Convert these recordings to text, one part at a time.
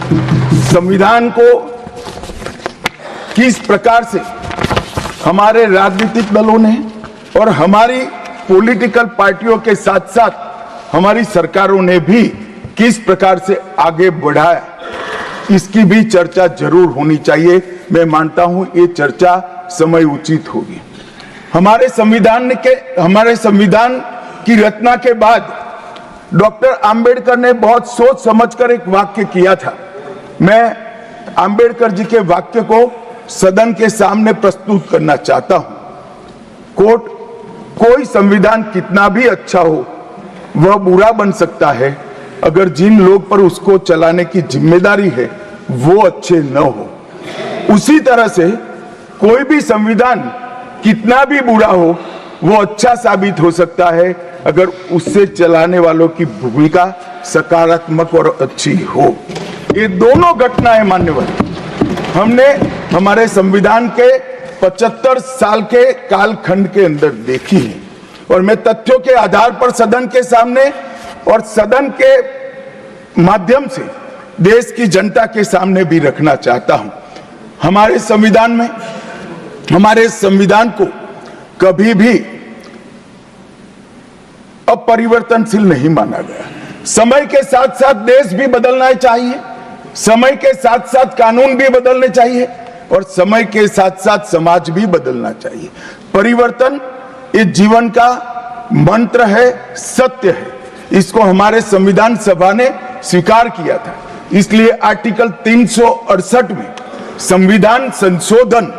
संविधान को किस प्रकार से हमारे राजनीतिक दलों ने और हमारी पॉलिटिकल पार्टियों के साथ साथ हमारी सरकारों ने भी किस प्रकार से आगे बढ़ाया, इसकी भी चर्चा जरूर होनी चाहिए। मैं मानता हूं ये चर्चा समय उचित होगी। हमारे संविधान की रचना के बाद डॉक्टर आंबेडकर ने बहुत सोच समझकर एक वाक्य किया था। मैं आंबेडकर जी के वाक्य को सदन के सामने प्रस्तुत करना चाहता हूं। कोर्ट, कोई संविधान कितना भी अच्छा हो वह बुरा बन सकता है अगर जिन लोग पर उसको चलाने की जिम्मेदारी है वो अच्छे न हो। उसी तरह से कोई भी संविधान कितना भी बुरा हो वो अच्छा साबित हो सकता है अगर उससे चलाने वालों की भूमिका सकारात्मक और अच्छी हो। ये दोनों घटनाएं मान्यवर हमने हमारे संविधान के 75 साल के कालखंड के अंदर देखी है और मैं तथ्यों के आधार पर सदन के सामने और सदन के माध्यम से देश की जनता के सामने भी रखना चाहता हूं। हमारे संविधान को कभी भी अपरिवर्तनशील नहीं माना गया। समय के साथ साथ देश भी बदलना चाहिए, समय के साथ साथ कानून भी बदलने चाहिए और समय के साथ साथ समाज भी बदलना चाहिए। परिवर्तन ये जीवन का मंत्र है, सत्य है। इसको हमारे संविधान सभा ने स्वीकार किया था। इसलिए आर्टिकल 368 में संविधान संशोधन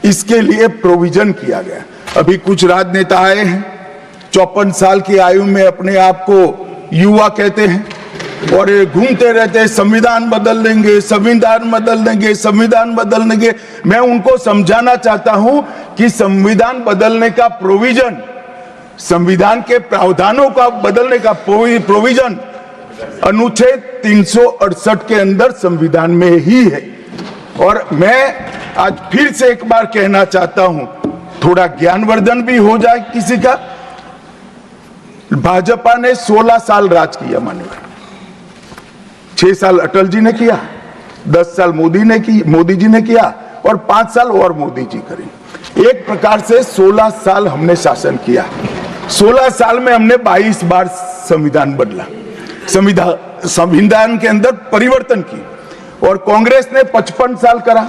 इसके लिए प्रोविजन किया गया। अभी कुछ राजनेता आए हैं, 54 साल की आयु में अपने आप को युवा कहते हैं और ये घूमते रहते हैं, संविधान बदल देंगे, संविधान बदल देंगे, संविधान बदल देंगे। मैं उनको समझाना चाहता हूं कि संविधान बदलने का प्रोविजन, संविधान के प्रावधानों का बदलने का प्रोविजन अनुच्छेद 368 के अंदर संविधान में ही है। और मैं आज फिर से एक बार कहना चाहता हूं, थोड़ा ज्ञानवर्धन भी हो जाए किसी का। भाजपा ने 16 साल राज किया मान्यवर, 6 साल अटल जी ने किया, 10 साल मोदी जी ने किया और 5 साल और मोदी जी करें। एक प्रकार से 16 साल हमने शासन किया। 16 साल में हमने 22 बार संविधान बदला, संविधान के अंदर परिवर्तन की। और कांग्रेस ने 55 साल करा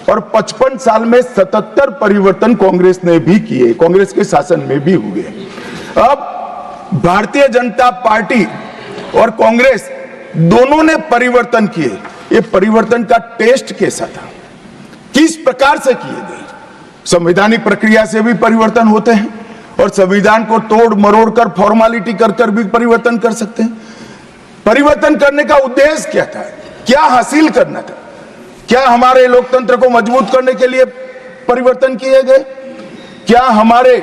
और 55 साल में 77 परिवर्तन कांग्रेस ने भी किए, कांग्रेस के शासन में भी हुए। अब भारतीय जनता पार्टी और कांग्रेस दोनों ने परिवर्तन किए। ये परिवर्तन का टेस्ट कैसा था, किस प्रकार से किए गए? संवैधानिक प्रक्रिया से भी परिवर्तन होते हैं और संविधान को तोड़ मरोड़ कर, फॉर्मेलिटी कर भी परिवर्तन कर सकते हैं। परिवर्तन करने का उद्देश्य क्या था, क्या हासिल करना था? क्या हमारे लोकतंत्र को मजबूत करने के लिए परिवर्तन किए गए? क्या हमारे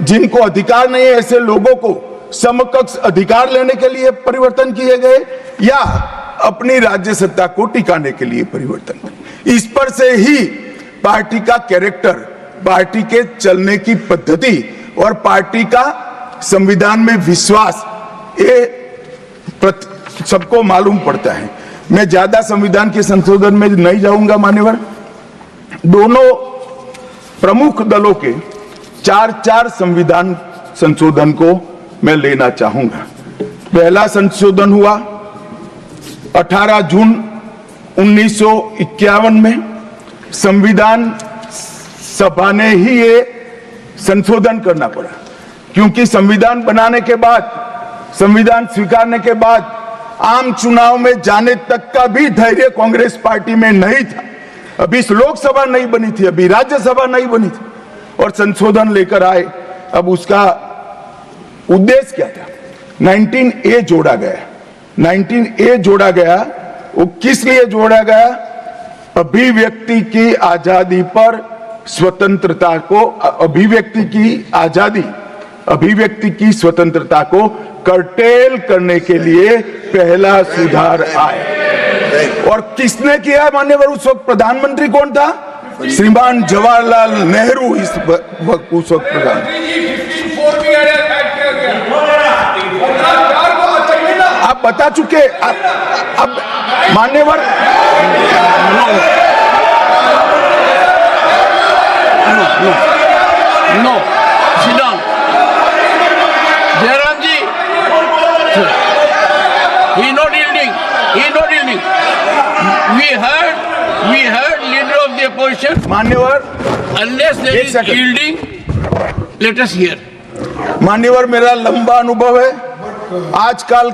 जिनको अधिकार नहीं है ऐसे लोगों को समकक्ष अधिकार लेने के लिए परिवर्तन किए गए, या अपनी राज्य सत्ता को टिकाने के लिए परिवर्तन? इस पर से ही पार्टी का कैरेक्टर, पार्टी के चलने की पद्धति और पार्टी का संविधान में विश्वास ये सबको मालूम पड़ता है। मैं ज्यादा संविधान के संशोधन में नहीं जाऊंगा मान्यवर। दोनों प्रमुख दलों के 4 संविधान संशोधन को मैं लेना चाहूंगा। पहला संशोधन हुआ 18 जून 1951 में। संविधान सभा ने ही ये संशोधन करना पड़ा क्योंकि संविधान बनाने के बाद, संविधान स्वीकारने के बाद आम चुनाव में जाने तक का भी धैर्य कांग्रेस पार्टी में नहीं था। अभी लोकसभा नहीं बनी थी, अभी राज्यसभा नहीं बनी थी और संशोधन लेकर आए। अब उसका उद्देश्य क्या था? 19A जोड़ा गया। 19A जोड़ा गया, वो किस लिए जोड़ा गया? अभिव्यक्ति की आजादी पर स्वतंत्रता को, अभिव्यक्ति की आजादी, अभिव्यक्ति की स्वतंत्रता को कर्टेल करने के लिए पहला सुधार आया। और किसने किया मान्यवर? उस वक्त प्रधानमंत्री कौन था? श्रीमान जवाहरलाल नेहरू इस वक्त उस वक्त प्रधान। आप बता चुके, अब मान्यवर No. Sit down. Jairam ji. He is not yielding. He is not yielding. We heard leader of the opposition. मान्यवर Unless there एक is second. yielding, let us hear. मान्यवर मेरा लंबा अनुभव है आजकल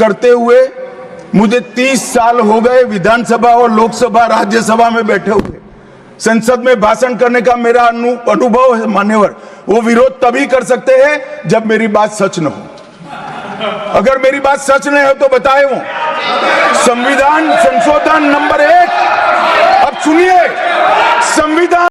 करते हुए। मुझे 30 साल हो गए विधानसभा और लोकसभा राज्यसभा में बैठे हुए। संसद में भाषण करने का मेरा अनुभव है मान्यवर। वो विरोध तभी कर सकते हैं जब मेरी बात सच न हो। अगर मेरी बात सच नहीं हो तो बताए वो संविधान संशोधन नंबर 1। अब सुनिए, संविधान